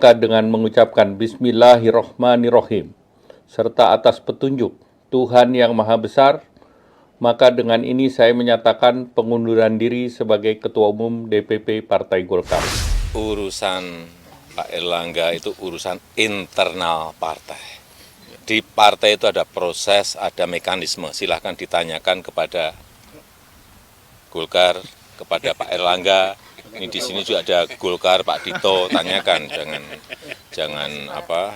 maka dengan mengucapkan Bismillahirrohmanirrohim, serta atas petunjuk Tuhan Yang Maha Besar, maka dengan ini saya menyatakan pengunduran diri sebagai Ketua Umum DPP Partai Golkar. Urusan Pak Erlangga itu urusan internal partai. Di partai itu ada proses, ada mekanisme. Silahkan ditanyakan kepada Golkar, kepada Pak Erlangga. Ini di sini juga ada Golkar, Pak Dito, tanyakan. Jangan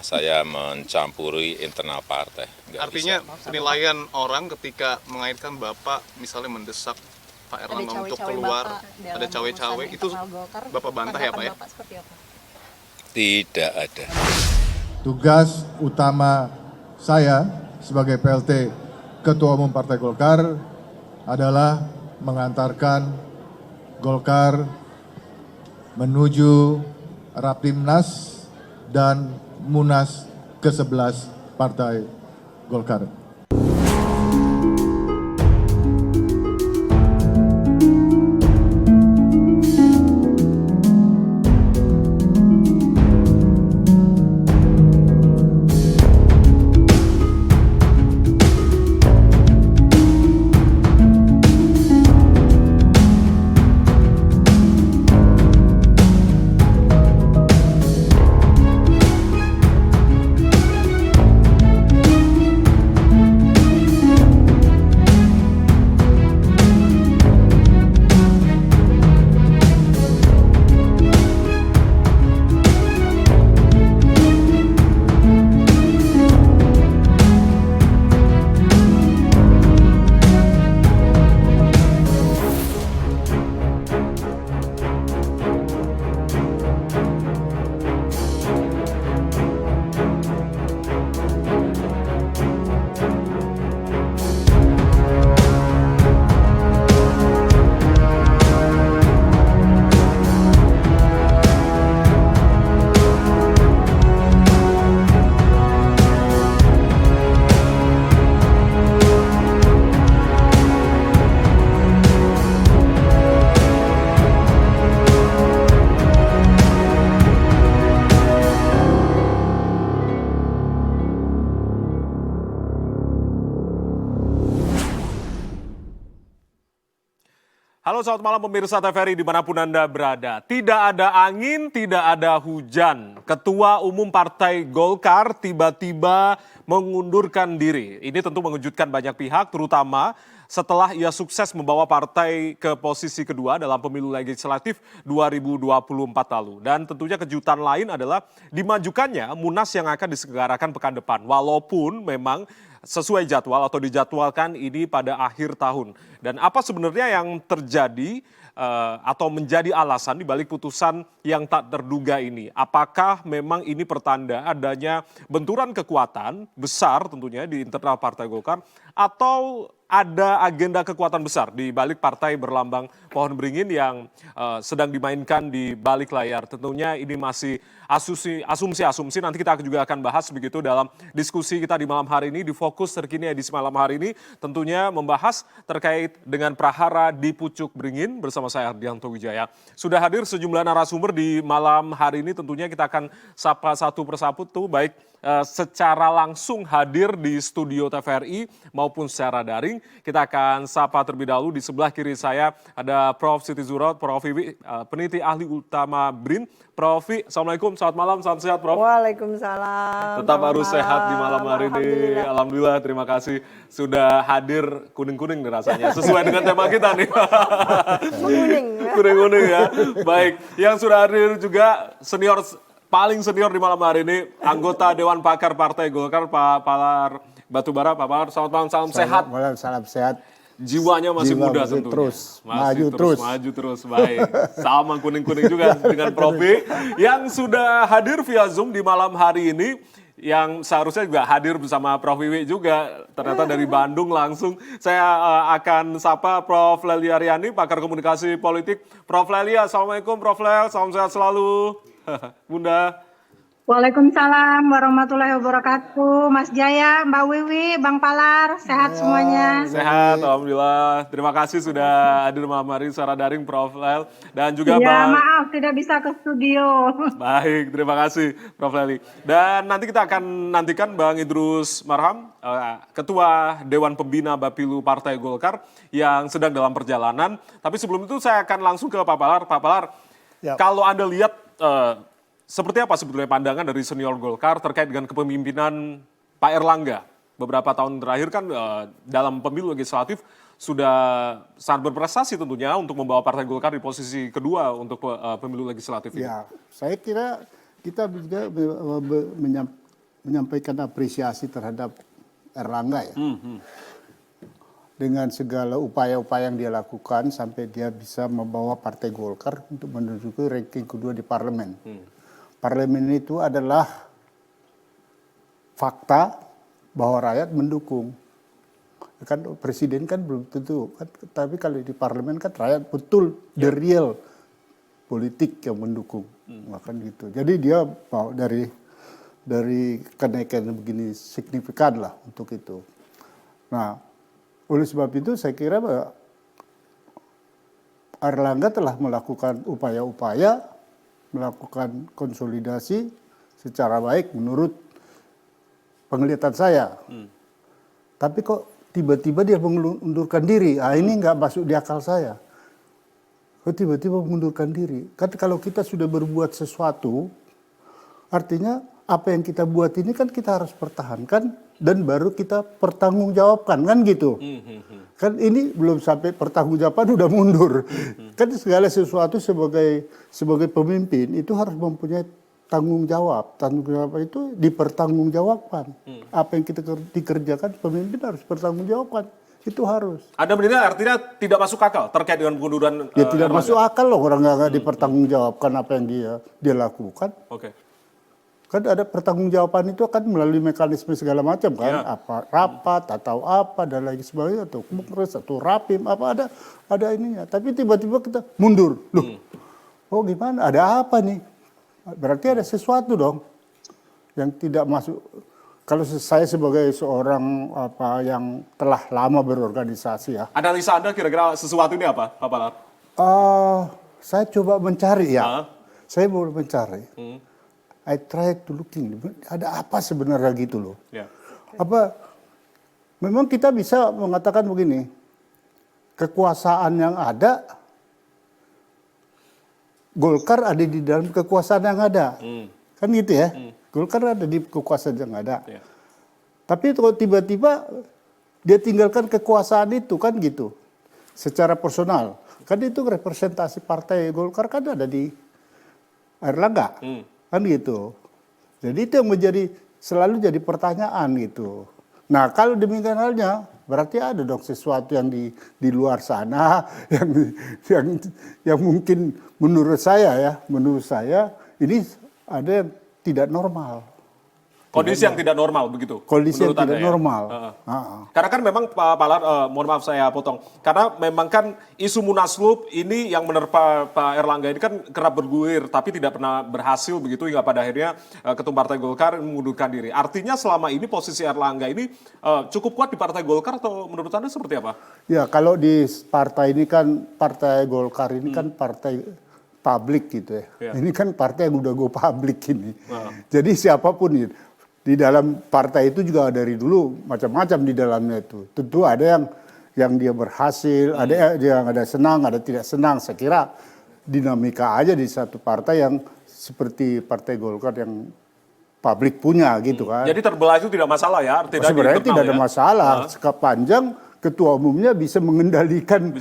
saya mencampuri internal partai. Nggak artinya bisa. Penilaian orang ketika mengaitkan Bapak misalnya mendesak Pak Erlangga untuk keluar, ada cawe-cawe, itu Bapak bantah ya Pak ya? Tidak ada. Tugas utama saya sebagai PLT Ketua Umum Partai Golkar adalah mengantarkan Golkar menuju Rapimnas dan Munas ke-11 Partai Golkar. Halo, selamat malam pemirsa TVRI dimanapun Anda berada. Tidak ada angin, tidak ada hujan. Ketua Umum Partai Golkar tiba-tiba mengundurkan diri. Ini tentu mengejutkan banyak pihak, terutama setelah ia sukses membawa partai ke posisi kedua dalam pemilu legislatif 2024 lalu. Dan tentunya kejutan lain adalah dimajukannya Munas yang akan diselenggarakan pekan depan. Walaupun memang sesuai jadwal atau dijadwalkan ini pada akhir tahun. Dan apa sebenarnya yang terjadi atau menjadi alasan dibalik putusan yang tak terduga ini? Apakah memang ini pertanda adanya benturan kekuatan besar tentunya di internal Partai Golkar, atau ada agenda kekuatan besar di balik partai berlambang pohon beringin yang sedang dimainkan di balik layar? Tentunya ini masih asumsi-asumsi, nanti kita juga akan bahas begitu dalam diskusi kita di malam hari ini. Di Fokus Terkini edisi malam hari ini tentunya membahas terkait dengan prahara di Pucuk Beringin bersama saya Ardianto Wijaya. Sudah hadir sejumlah narasumber di malam hari ini, tentunya kita akan sapa satu persatu, baik secara langsung hadir di studio TVRI maupun secara daring. Kita akan sapa terlebih dahulu. Di sebelah kiri saya ada Prof. Siti Zuhro, Prof. Wiwi, peneliti ahli utama BRIN. Prof. Assalamualaikum, selamat malam, salam sehat Prof. Waalaikumsalam. Tetap harus sehat di malam hari ini. Alhamdulillah, terima kasih sudah hadir kuning-kuning nih rasanya. Sesuai dengan tema kita nih. Kuning. Kuning-kuning ya. Baik, yang sudah hadir juga paling senior di malam hari ini, anggota Dewan Pakar Partai Golkar, Pak Palar Batubara. Pak Palar, selamat malam, salam sehat. Salam sehat. Jiwanya masih muda tentunya. Maju terus. Baik. Sama kuning-kuning juga dengan Prof. yang sudah hadir via Zoom di malam hari ini, yang seharusnya juga hadir bersama Prof. Wiwi juga, ternyata dari Bandung langsung. Saya akan sapa Prof. Lelia Riani, pakar komunikasi politik. Prof. Lelia, Assalamualaikum Prof. Lel, salam sehat selalu. Bunda. Waalaikumsalam warahmatullahi wabarakatuh. Mas Jaya, Mbak Wiwi, Bang Palar, sehat semuanya. Sehat, alhamdulillah. Terima kasih sudah hadir malam hari secara daring, Prof. Lel. Dan juga Ya, Bang. maaf tidak bisa ke studio. Baik, terima kasih Prof. Leli. Dan nanti kita akan nantikan Bang Idrus Marham, Ketua Dewan Pembina Bapilu Partai Golkar yang sedang dalam perjalanan. Tapi sebelum itu saya akan langsung ke Pak Palar. Pak Palar, kalau Anda lihat seperti apa sebetulnya pandangan dari senior Golkar terkait dengan kepemimpinan Pak Erlangga? Beberapa tahun terakhir kan dalam pemilu legislatif sudah sangat berprestasi tentunya untuk membawa Partai Golkar di posisi kedua untuk pemilu legislatif ini. Ya, saya kira kita juga menyampaikan apresiasi terhadap Erlangga ya. Dengan segala upaya-upaya yang dia lakukan sampai dia bisa membawa Partai Golkar untuk menuju ke ranking kedua di parlemen. Parlemen itu adalah fakta bahwa rakyat mendukung. Kan presiden kan belum tentu, kan, tapi kalau di parlemen kan rakyat betul the real politik yang mendukung. Makan gitu. Jadi dia mau dari kenaikan begini signifikan lah untuk itu. Nah, oleh sebab itu saya kira bahwa Erlangga telah melakukan upaya-upaya melakukan konsolidasi secara baik menurut penglihatan saya. Tapi kok tiba-tiba dia mengundurkan diri. Ini nggak masuk di akal saya. Kok tiba-tiba mengundurkan diri? Kan kalau kita sudah berbuat sesuatu, artinya apa yang kita buat ini kan kita harus pertahankan dan baru kita pertanggungjawabkan, kan gitu. Kan ini belum sampai pertanggungjawaban udah mundur. Kan segala sesuatu sebagai pemimpin itu harus mempunyai tanggung jawab. Tanggung jawab itu dipertanggungjawabkan. Apa yang kita dikerjakan pemimpin harus pertanggungjawabkan. Itu harus. Anda menilai artinya tidak masuk akal terkait dengan pengunduran Ya tidak Erlangga? masuk akal loh orang nggak dipertanggungjawabkan apa yang dia lakukan. Oke. Kan ada pertanggungjawaban itu kan melalui mekanisme segala macam kan, apa rapat atau apa dan lain sebagainya, atau kongres atau rapim apa ada ininya. Tapi tiba-tiba kita mundur, loh, oh gimana? Ada apa nih? Berarti ada sesuatu dong yang tidak masuk. Kalau saya sebagai seorang yang telah lama berorganisasi ya. Analisa Anda kira-kira sesuatu ini apa, Pak Palar? Saya coba mencari ya. Saya mau mencari. I try to looking, ada apa sebenarnya gitu loh. Apa, memang kita bisa mengatakan begini, kekuasaan yang ada, Golkar ada di dalam kekuasaan yang ada. Kan gitu ya, Golkar ada di kekuasaan yang ada. Tapi kalau tiba-tiba dia tinggalkan kekuasaan itu kan gitu, secara personal. Kan itu representasi partai Golkar kan ada di Erlangga. Kan gitu. Jadi itu yang selalu jadi pertanyaan gitu. Nah kalau demikian halnya berarti ada dong sesuatu yang di luar sana yang mungkin menurut saya ini ada yang tidak normal. Kondisi yang tidak normal begitu. Kondisi yang tidak Anda, normal. Karena kan memang Pak Palar, mohon maaf saya potong. Karena memang kan isu Munaslup ini yang menerpa Pak Erlangga ini kan kerap bergulir, tapi tidak pernah berhasil begitu hingga pada akhirnya Ketum Partai Golkar mengundurkan diri. Artinya selama ini posisi Erlangga ini cukup kuat di Partai Golkar atau menurut Anda seperti apa? Ya kalau di partai ini kan Partai Golkar ini kan partai publik gitu ya. Ini kan partai yang udah go publik ini. Jadi siapapun itu. Di dalam partai itu juga dari dulu macam-macam di dalamnya itu. Tentu ada yang dia berhasil, ada yang ada senang, ada tidak senang. Saya kira dinamika aja di satu partai yang seperti Partai Golkar yang publik punya gitu kan. Jadi terbelah itu tidak masalah ya? Sebenarnya tidak ada masalah. Sepanjang ketua umumnya bisa mengendalikan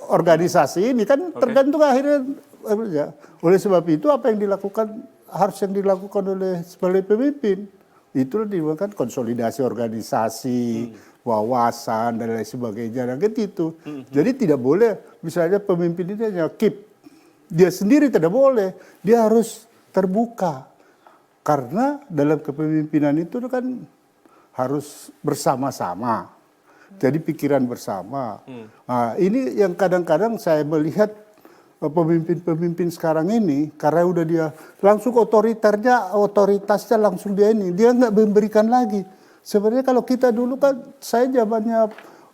organisasi ini kan tergantung akhirnya. Oleh sebab itu apa yang dilakukan oleh sebagai pemimpin. Itulah dimakan konsolidasi organisasi, wawasan dan lain sebagainya dan gitu. Jadi tidak boleh misalnya pemimpin ini hanya keep. Dia sendiri tidak boleh, dia harus terbuka. Karena dalam kepemimpinan itu kan harus bersama-sama. Jadi pikiran bersama. Nah, ini yang kadang-kadang saya melihat pemimpin-pemimpin sekarang ini, karena udah dia langsung otoritasnya langsung dia nggak memberikan lagi. Sebenarnya kalau kita dulu kan, saya zamannya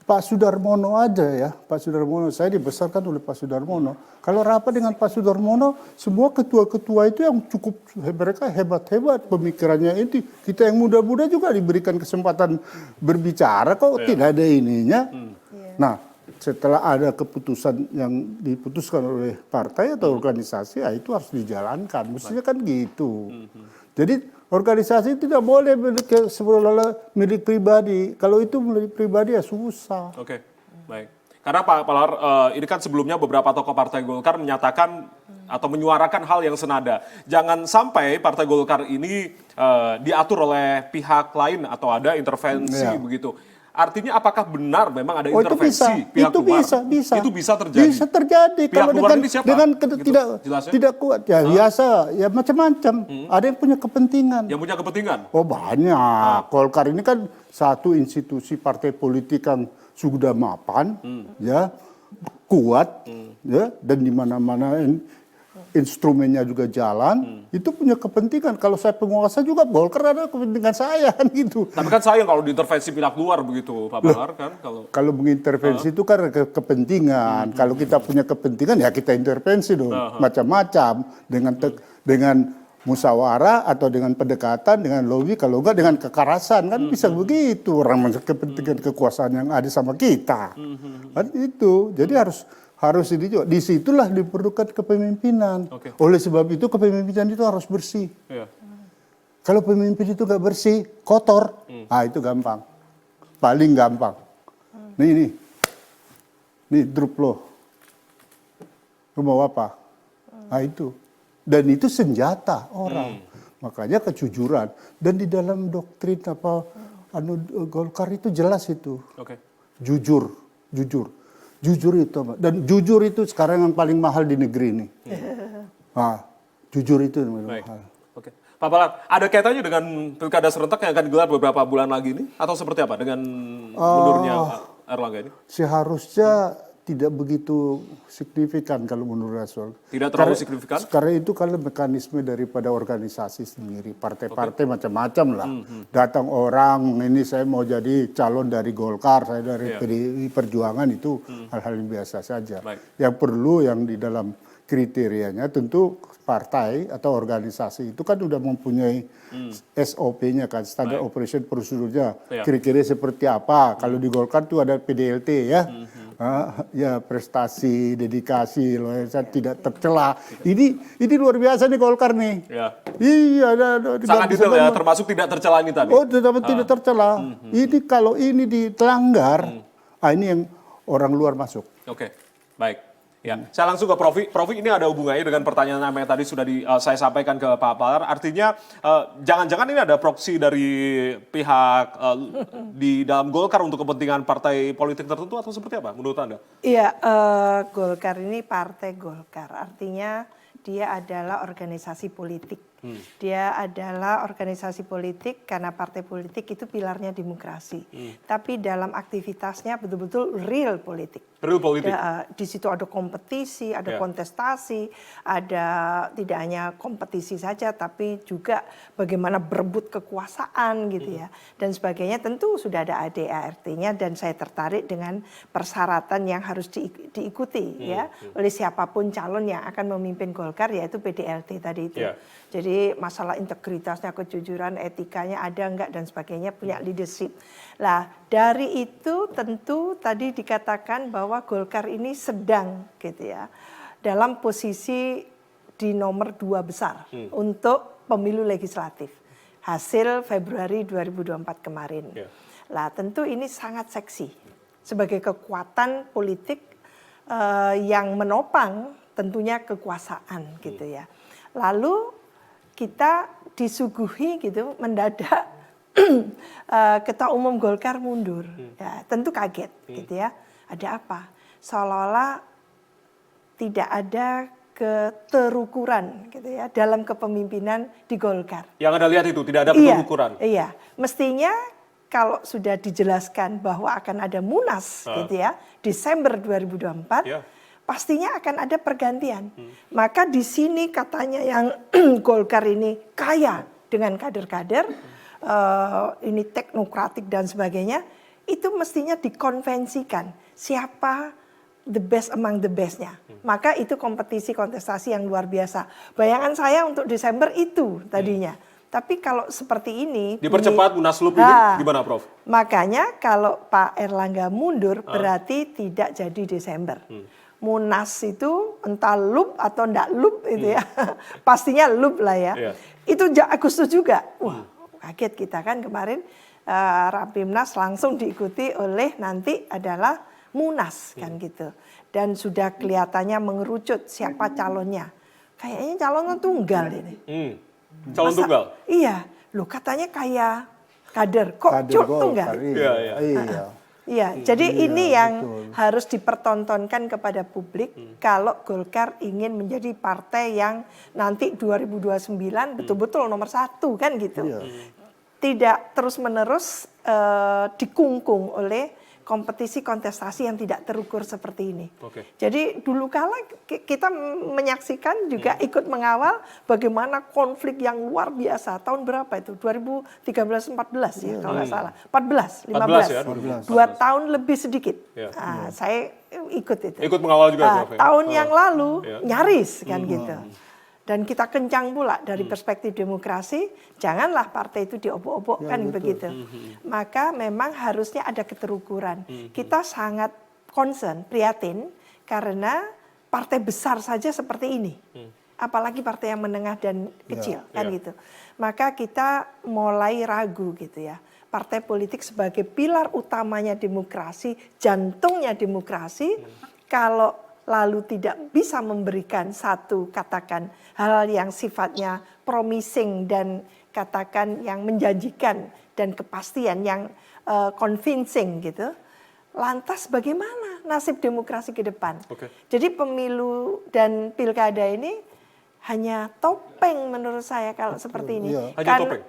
Pak Sudarmono aja ya, Pak Sudarmono, saya dibesarkan oleh Pak Sudarmono. Kalau rapat dengan Pak Sudarmono, semua ketua-ketua itu yang cukup, mereka hebat-hebat pemikirannya itu. Kita yang muda-muda juga diberikan kesempatan berbicara kok, tidak ada ininya. Nah, setelah ada keputusan yang diputuskan oleh partai atau organisasi, ya itu harus dijalankan. Mestinya kan gitu. Jadi organisasi tidak boleh milik pribadi. Kalau itu milik pribadi ya susah. Oke, baik. Karena Pak Palar, ini kan sebelumnya beberapa tokoh Partai Golkar menyatakan atau menyuarakan hal yang senada. Jangan sampai Partai Golkar ini diatur oleh pihak lain atau ada intervensi begitu. Artinya apakah benar memang ada intervensi pihak luar? Itu bisa terjadi. Bisa terjadi. Pihak Kalau luar ini siapa? tidak kuat, ya biasa, ya macam-macam. Ada yang punya kepentingan. Yang punya kepentingan? Oh banyak. Golkar ini kan satu institusi partai politik yang sudah mapan, ya kuat, ya dan di mana-mana instrumennya juga jalan, itu punya kepentingan. Kalau saya penguasa juga, Golkar ada kepentingan saya kan gitu. Tapi kan sayang kalau diintervensi pihak luar begitu, Pak Palar kan? Kalau mengintervensi itu kan kepentingan. Kalau kita punya kepentingan ya kita intervensi dong, macam-macam dengan musyawarah atau dengan pendekatan, dengan lobby, kalau enggak dengan kekerasan kan bisa begitu orang kepentingan kekuasaan yang ada sama kita. Kan itu. Jadi harus ini juga. Disitulah diperlukan kepemimpinan. Oleh sebab itu kepemimpinan itu harus bersih. Kalau pemimpin itu nggak bersih, kotor, itu gampang. Paling gampang. Nih drup lo mau apa? Itu. Dan itu senjata orang. Makanya kejujuran. Dan di dalam doktrin Golkar itu jelas itu. Jujur itu, dan jujur itu sekarang yang paling mahal di negeri ini. Jujur itu yang paling mahal. Oke. Pak Palar, ada kaitannya dengan pilkada serentak yang akan digelar beberapa bulan lagi ini, atau seperti apa dengan mundurnya Erlangga ini? Seharusnya tidak begitu signifikan kalau menurut Rasul. Tidak terlalu signifikan? Karena itu kalau mekanisme daripada organisasi sendiri, partai-partai macam-macam lah. Datang orang, ini saya mau jadi calon dari Golkar, saya dari PDI Perjuangan, itu hal-hal yang biasa saja. Yang perlu yang di dalam kriterianya tentu partai atau organisasi itu kan sudah mempunyai SOP-nya kan, standar operation prosedurnya. Kira-kira seperti apa? Kalau di Golkar itu ada PDLT ya. Ya prestasi, dedikasi, loyalitas tidak tercela. Ini luar biasa nih Golkar nih. Iya, sangat detail ya, termasuk tidak tercela ini tadi. Oh, tidak tercela. Ini kalau ini ditelanggar, ini yang orang luar masuk. Oke, baik. Ya, saya langsung ke Profi. Profi, ini ada hubungannya dengan pertanyaan yang tadi sudah saya sampaikan ke Pak Palar. Artinya, jangan-jangan ini ada proksi dari pihak di dalam Golkar untuk kepentingan partai politik tertentu atau seperti apa menurut Anda? Iya, Golkar ini partai Golkar. Artinya dia adalah organisasi politik. Dia adalah organisasi politik karena partai politik itu pilarnya demokrasi. Tapi dalam aktivitasnya betul-betul real politik. Real politik. Di situ ada kompetisi, ada kontestasi, ada tidak hanya kompetisi saja, tapi juga bagaimana berebut kekuasaan gitu ya, dan sebagainya. Tentu sudah ada ADART-nya dan saya tertarik dengan persyaratan yang harus diikuti ya oleh siapapun calon yang akan memimpin Golkar, yaitu PDLT tadi itu. Jadi masalah integritasnya, kejujuran, etikanya ada enggak dan sebagainya, punya leadership. Lah dari itu tentu tadi dikatakan bahwa Golkar ini sedang gitu ya dalam posisi di nomor 2 besar untuk pemilu legislatif hasil Februari 2024 kemarin. Lah tentu ini sangat seksi sebagai kekuatan politik yang menopang tentunya kekuasaan gitu ya. Lalu kita disuguhi gitu mendadak Ketua Umum Golkar mundur, ya, tentu kaget gitu ya. Ada apa? Seolah-olah tidak ada keterukuran gitu ya dalam kepemimpinan di Golkar. Yang Anda lihat itu tidak ada keterukuran. Iya, mestinya kalau sudah dijelaskan bahwa akan ada Munas gitu ya Desember 2024, pastinya akan ada pergantian. Maka di sini katanya yang Golkar ini kaya dengan kader-kader, ini teknokratik dan sebagainya, itu mestinya dikonvensikan siapa the best among the bestnya. Maka itu kompetisi kontestasi yang luar biasa. Bayangan saya untuk Desember itu tadinya. Tapi kalau seperti ini Dipercepat Munaslup ini gimana, Prof? Makanya kalau Pak Erlangga mundur berarti tidak jadi Desember. Munas itu entah loop atau enggak loop itu ya. Pastinya loop lah ya. Itu Agustus juga. Wah, kaget kita kan kemarin Rapimnas langsung diikuti oleh nanti adalah Munas kan gitu. Dan sudah kelihatannya mengerucut siapa calonnya. Kayaknya calonnya tunggal ini. Calon tunggal? Iya, loh katanya kayak kader, kok tunggal? Iya, jadi ini yang harus dipertontonkan kepada publik kalau Golkar ingin menjadi partai yang nanti 2029 betul-betul nomor 1 kan gitu. Tidak terus-menerus dikungkung oleh kompetisi kontestasi yang tidak terukur seperti ini. Jadi dulu kala kita menyaksikan juga ikut mengawal bagaimana konflik yang luar biasa. Tahun berapa itu? 2013-14 ya kalau nggak salah. 14, 15. 2 tahun lebih sedikit. Nah, saya ikut itu. Ikut mengawal juga. Tahun yang lalu nyaris kan gitu. Dan kita kencang pula dari perspektif demokrasi, janganlah partai itu diobok-obokkan begitu. Maka memang harusnya ada keterukuran. Kita sangat concern, prihatin, karena partai besar saja seperti ini. Apalagi partai yang menengah dan kecil, kan gitu. Maka kita mulai ragu gitu ya. Partai politik sebagai pilar utamanya demokrasi, jantungnya demokrasi, kalau lalu tidak bisa memberikan satu katakan hal yang sifatnya promising dan katakan yang menjanjikan dan kepastian yang convincing gitu. Lantas bagaimana nasib demokrasi ke depan? Jadi pemilu dan pilkada ini hanya topeng menurut saya kalau seperti ini.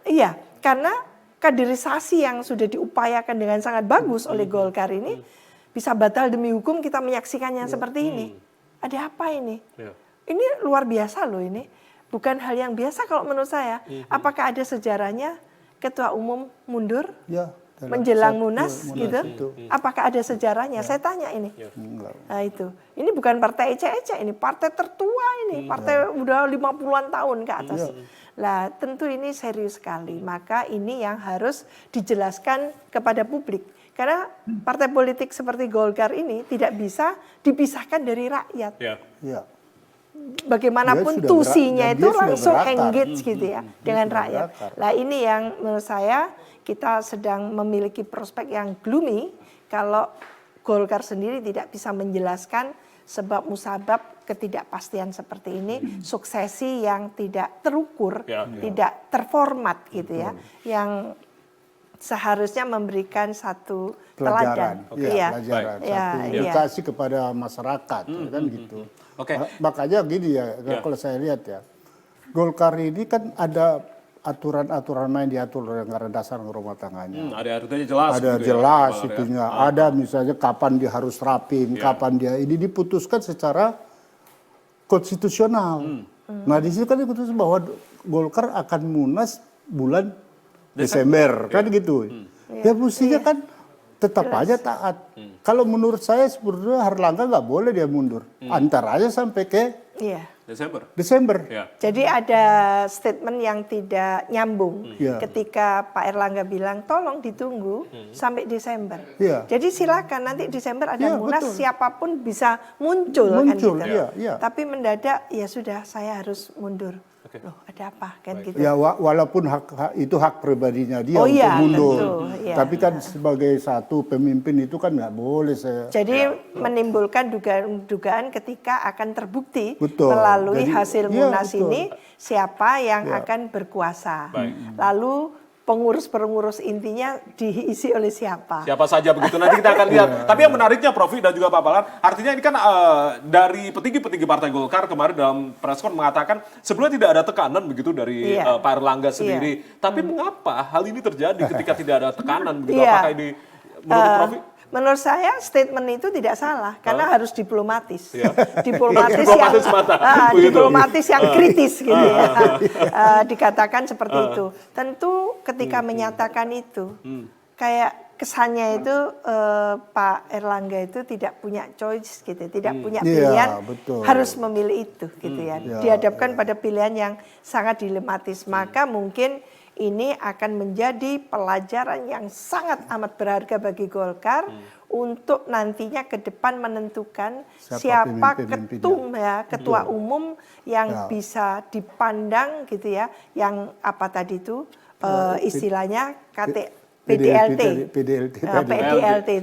Iya, karena kaderisasi yang sudah diupayakan dengan sangat bagus oleh Golkar ini bisa batal demi hukum kita menyaksikannya seperti ini. Ada apa ini? Ini luar biasa loh ini. Bukan hal yang biasa kalau menurut saya. Apakah ada sejarahnya ketua umum mundur menjelang Munas gitu? Apakah ada sejarahnya? Saya tanya ini. Nah itu. Ini bukan partai ecek-ecek, ini partai tertua ini. Partai udah 50-an tahun ke atas. Lah tentu ini serius sekali. Maka ini yang harus dijelaskan kepada publik. Karena partai politik seperti Golkar ini tidak bisa dipisahkan dari rakyat. Bagaimanapun tusinya itu langsung engage gitu ya dengan rakyat. Nah ini yang menurut saya kita sedang memiliki prospek yang gloomy kalau Golkar sendiri tidak bisa menjelaskan sebab musabab ketidakpastian seperti ini, suksesi yang tidak terukur, tidak terformat gitu ya, yang seharusnya memberikan satu teladan, pelajaran, satu edukasi kepada masyarakat, kan gitu. Makanya gini ya, kalau saya lihat ya, Golkar ini kan ada aturan-aturan main diatur oleh anggaran dasar rumah tangganya. Ada aturannya jelas. Ada gitu jelas ya, itunya. Ada misalnya kapan dia harus rapim, kapan dia ini diputuskan secara konstitusional. Nah di situ kan diputuskan bahwa Golkar akan munas bulan Desember kan gitu. Ya mestinya kan tetap aja taat. Kalau menurut saya sebenarnya Erlangga nggak boleh dia mundur. Antara aja sampai ke Desember. Jadi ada statement yang tidak nyambung ketika Pak Erlangga bilang tolong ditunggu sampai Desember. Jadi silakan nanti Desember ada Munas siapapun bisa muncul kan gitu. Tapi mendadak ya sudah saya harus mundur. Loh, ada apa kan gitu. Ya walaupun itu hak pribadinya dia untuk mundur. Tentu, tapi kan sebagai satu pemimpin itu kan nggak boleh saya. Jadi menimbulkan dugaan ketika akan terbukti melalui hasil Munas ini siapa yang akan berkuasa. Lalu pengurus-pengurus intinya diisi oleh siapa? Siapa saja begitu, nanti kita akan lihat. Tapi yang menariknya Prof dan juga Pak Palar, artinya ini kan dari petinggi-petinggi Partai Golkar kemarin dalam preskon mengatakan sebenarnya tidak ada tekanan begitu dari Pak Erlangga sendiri. Tapi mengapa hal ini terjadi ketika tidak ada tekanan begitu? Apakah ini menurut Prof? menurut saya statement itu tidak salah karena harus diplomatis. Iya. Diplomatis Diplomatis yang mata, begitu. diplomatis yang kritis gitu ya. Dikatakan seperti itu. Tentu ketika menyatakan itu kayak kesannya itu Pak Erlangga itu tidak punya choice gitu, tidak punya pilihan, betul. harus memilih itu gitu ya. Dihadapkan pada pilihan yang sangat dilematis, maka mungkin ini akan menjadi pelajaran yang sangat amat berharga bagi Golkar untuk nantinya ke depan menentukan siapa ketum ya, ketua umum yang bisa dipandang gitu ya, yang apa tadi itu istilahnya PDLT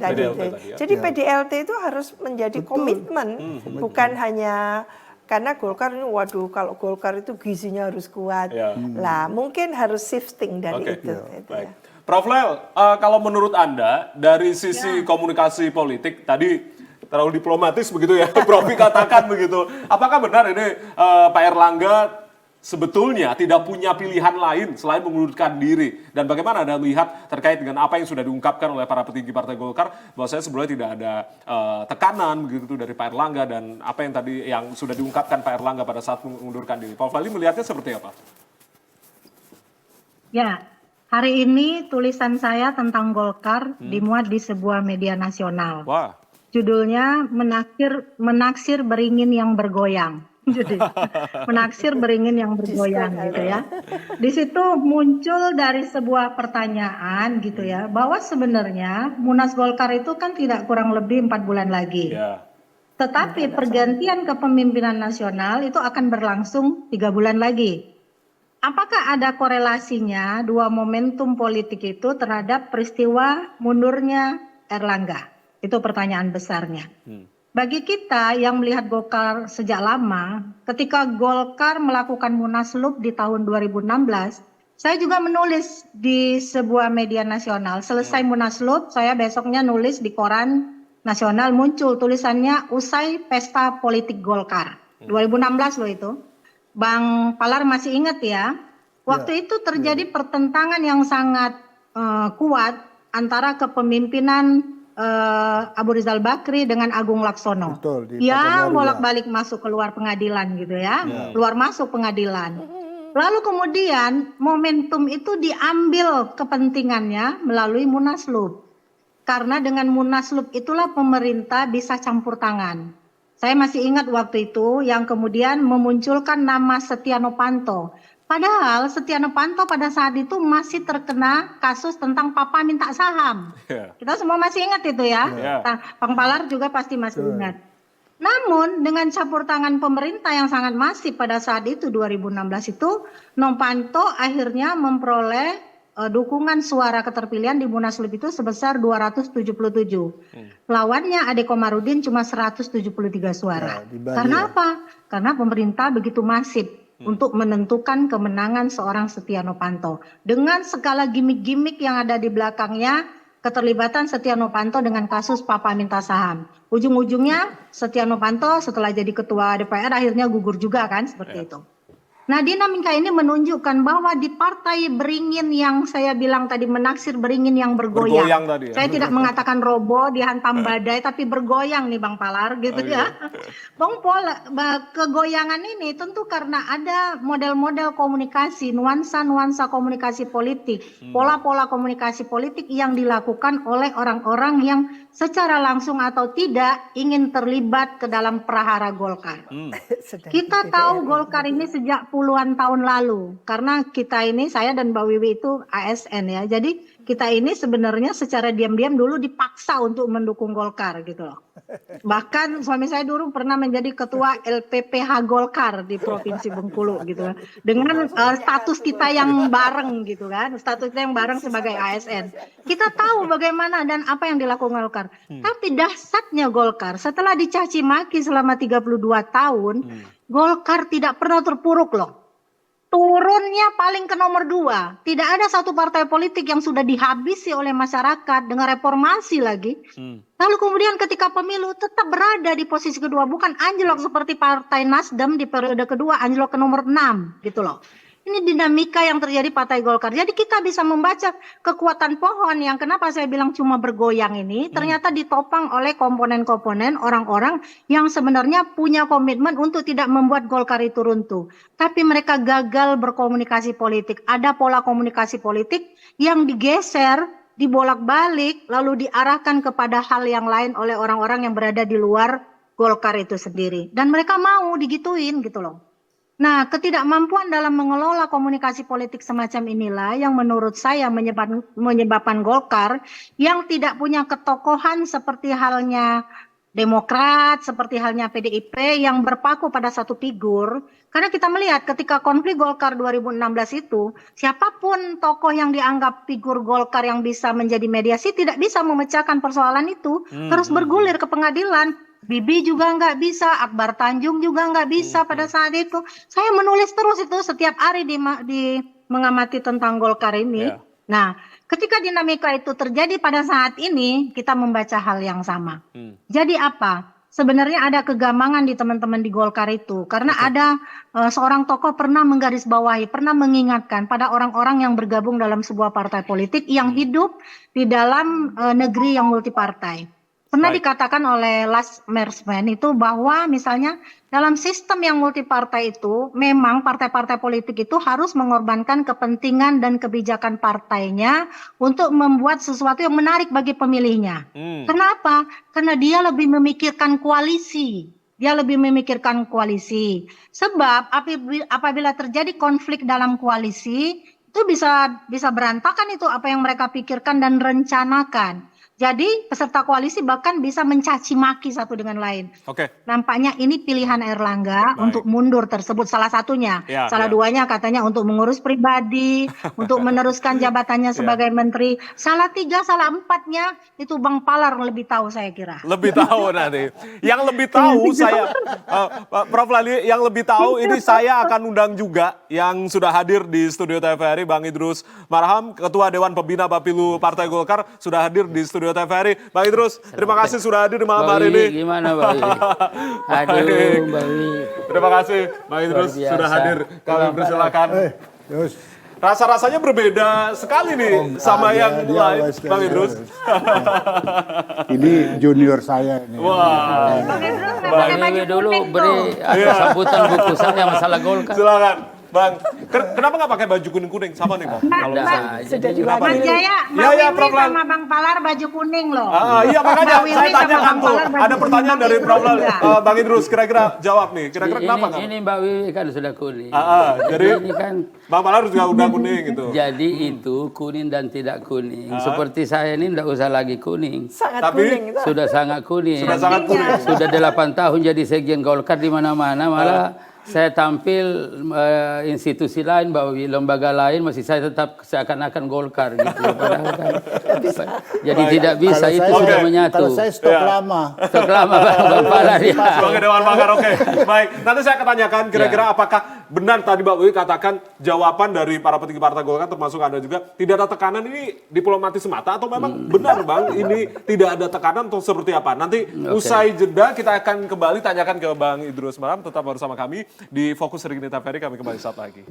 tadi itu. Jadi PDLT itu harus menjadi komitmen, bukan hanya karena Golkar ini, waduh, kalau Golkar itu gizinya harus kuat. Lah, mungkin harus shifting dari itu. Baik. Prof Lel, kalau menurut Anda dari sisi komunikasi politik tadi terlalu diplomatis begitu ya, Prof katakan begitu. Apakah benar ini Pak Erlangga sebetulnya tidak punya pilihan lain selain mengundurkan diri? Dan bagaimana Anda melihat terkait dengan apa yang sudah diungkapkan oleh para petinggi Partai Golkar, bahwa saya sebelumnya tidak ada tekanan begitu dari Pak Erlangga, dan apa yang tadi yang sudah diungkapkan Pak Erlangga pada saat mengundurkan diri? Prof Lali melihatnya seperti apa? Ya, hari ini tulisan saya tentang Golkar dimuat di sebuah media nasional. Wah. Judulnya menaksir beringin yang bergoyang. Jadi menaksir beringin yang bergoyang gitu ya. Di situ muncul dari sebuah pertanyaan gitu ya, bahwa sebenarnya Munas Golkar itu kan tidak kurang lebih 4 bulan lagi. Tetapi pergantian kepemimpinan nasional itu akan berlangsung 3 bulan lagi. Apakah ada korelasinya dua momentum politik itu terhadap peristiwa mundurnya Erlangga? Itu pertanyaan besarnya. Bagi kita yang melihat Golkar sejak lama, ketika Golkar melakukan Munaslup di tahun 2016, saya juga menulis di sebuah media nasional. Selesai Munaslup, saya besoknya nulis di koran nasional, muncul tulisannya usai pesta politik Golkar. 2016 loh itu. Bang Palar masih ingat ya, waktu itu terjadi pertentangan yang sangat kuat antara kepemimpinan Abu Rizal Bakri dengan Agung Laksono. Betul, yang bolak-balik masuk keluar pengadilan gitu ya, keluar masuk pengadilan. Lalu kemudian momentum itu diambil kepentingannya melalui Munaslup. Karena dengan Munaslup itulah pemerintah bisa campur tangan. Saya masih ingat waktu itu yang kemudian memunculkan nama Setia Novanto. Padahal Setia Novanto pada saat itu masih terkena kasus tentang papa minta saham. Kita semua masih ingat itu ya. Nah, Bang Palar juga pasti masih ingat. Namun dengan campur tangan pemerintah yang sangat masif pada saat itu 2016 itu, Novanto akhirnya memperoleh dukungan suara keterpilihan di Munaslup itu sebesar 277. Lawannya Ade Komarudin cuma 173 suara. Karena apa? Karena pemerintah begitu masif untuk menentukan kemenangan seorang Setia Novanto. Dengan segala gimmick-gimmick yang ada di belakangnya, keterlibatan Setia Novanto dengan kasus papa minta saham. Ujung-ujungnya Setia Novanto setelah jadi ketua DPR akhirnya gugur juga kan, seperti itu. Nah, dinamika ini menunjukkan bahwa di partai beringin yang saya bilang tadi, menaksir beringin yang bergoyang. Tadi, ya? Saya tidak mengatakan roboh, dihantam badai, tapi bergoyang nih Bang Palar gitu ya. Bang Palar, kegoyangan ini tentu karena ada model-model komunikasi, nuansa-nuansa komunikasi politik, pola-pola komunikasi politik yang dilakukan oleh orang-orang yang secara langsung atau tidak ingin terlibat ke dalam prahara Golkar. Kita tahu Golkar ini sejak puluhan tahun lalu, karena kita ini, saya dan Mbak Wiwi itu ASN ya, jadi kita ini sebenarnya secara diam-diam dulu dipaksa untuk mendukung Golkar gitu loh. Bahkan suami saya dulu pernah menjadi ketua LPPH Golkar di Provinsi Bengkulu gitu kan, dengan status kita yang bareng gitu kan, status kita yang bareng sebagai ASN. Kita tahu bagaimana dan apa yang dilakukan Golkar. Tapi dahsyatnya Golkar setelah dicaci maki selama 32 tahun, Golkar tidak pernah terpuruk loh. Turunnya paling ke nomor 2. Tidak ada satu partai politik yang sudah dihabisi oleh masyarakat dengan reformasi lagi. Lalu kemudian ketika pemilu tetap berada di posisi kedua. Bukan anjlok seperti Partai Nasdem di periode kedua, anjlok ke nomor 6 gitu loh. Ini dinamika yang terjadi Partai Golkar. Jadi kita bisa membaca kekuatan pohon yang kenapa saya bilang cuma bergoyang ini, ternyata ditopang oleh komponen-komponen orang-orang yang sebenarnya punya komitmen untuk tidak membuat Golkar itu runtuh. Tapi mereka gagal berkomunikasi politik. Ada pola komunikasi politik yang digeser, dibolak-balik, lalu diarahkan kepada hal yang lain oleh orang-orang yang berada di luar Golkar itu sendiri. Dan mereka mau digituin gitu loh. Nah, ketidakmampuan dalam mengelola komunikasi politik semacam inilah yang menurut saya menyebabkan Golkar yang tidak punya ketokohan seperti halnya Demokrat, seperti halnya PDIP yang berpaku pada satu figur. Karena kita melihat ketika konflik Golkar 2016 itu, siapapun tokoh yang dianggap figur Golkar yang bisa menjadi mediasi tidak bisa memecahkan persoalan itu, harus bergulir ke pengadilan. Bibi juga nggak bisa, Akbar Tanjung juga nggak bisa pada saat itu. Saya menulis terus itu setiap hari di mengamati tentang Golkar ini. Ya. Nah, ketika dinamika itu terjadi pada saat ini, kita membaca hal yang sama. Jadi apa? Sebenarnya ada kegamangan di teman-teman di Golkar itu. Karena ada seorang tokoh pernah menggarisbawahi, pernah mengingatkan pada orang-orang yang bergabung dalam sebuah partai politik yang hidup di dalam negeri yang multipartai. Pernah dikatakan oleh Lars Mersman itu bahwa misalnya dalam sistem yang multipartai itu memang partai-partai politik itu harus mengorbankan kepentingan dan kebijakan partainya untuk membuat sesuatu yang menarik bagi pemilihnya. Kenapa? Karena dia lebih memikirkan koalisi. Dia lebih memikirkan koalisi. Sebab apabila terjadi konflik dalam koalisi itu bisa berantakan itu apa yang mereka pikirkan dan rencanakan. Jadi peserta koalisi bahkan bisa mencaci maki satu dengan lain. Oke. Nampaknya ini pilihan Erlangga untuk mundur tersebut salah satunya. Salah duanya katanya untuk mengurus pribadi, untuk meneruskan jabatannya sebagai menteri. Salah tiga, salah empatnya itu Bang Palar lebih tahu saya kira. Lebih tahu nanti. Yang lebih tahu saya, Prof. Lali, yang lebih tahu ini saya akan undang juga yang sudah hadir di studio TVRI, Bang Idrus Marham, Ketua Dewan Pembina Bapilu Partai Golkar, sudah hadir di studio TVRI. Bang Idrus, terima kasih sudah hadir di malam hari ini. Gimana Bang Wi? Aduh Bang Wi. Terima kasih Bang Idrus sudah hadir. Kami persilakan. Terus Rasa-rasanya berbeda sekali nih sama yang lain, Bang Idrus. ini junior saya ini. Wah. Bang Wi dulu beri sambutan bungkusan yang masalah Golkar. Silakan. Bang, kenapa nggak pakai baju kuning-kuning sama nih, Bang? Kalau misalnya. Sudah Mas Jaya, Mbak Wiwi sama Bang Palar baju kuning loh. Iya makanya Mbak Wiwi saya sama tanyakan Bang tuh. Palar baju Ada pertanyaan kuning, dari Bang Prof. Idrus Bang Idrus, kira-kira jawab nih. Kira-kira kenapa nggak? Ini Mbak Wiwi kan sudah kuning. Jadi ini kan Bang Palar juga udah kuning gitu. jadi itu kuning dan tidak kuning. Seperti saya ini tidak usah lagi kuning. Sangat Tapi- kuning. Sudah sangat kuning. Sudah sangat kuning. Sudah 8 tahun jadi sekjen Golkar di mana-mana, malah saya tampil institusi lain, bahwa lembaga lain masih saya tetap seakan-akan Golkar gitu. Padahal kan, jadi tidak bisa, itu sudah menyatu. Kalau saya stok lama. Stok lama Bang Palar ya. Sebagai Dewan Pakar, oke. Baik, nanti saya akan tanyakan kira-kira apakah benar tadi Mbak Wiwi katakan jawaban dari para petinggi Partai Golkar termasuk Anda juga, tidak ada tekanan ini diplomatis semata atau memang benar Bang ini tidak ada tekanan atau seperti apa? Nanti usai jeda kita akan kembali tanyakan ke Bang Idrus Marham, tetap bersama kami di Fokus Hari ini TVRI, kami kembali saat lagi.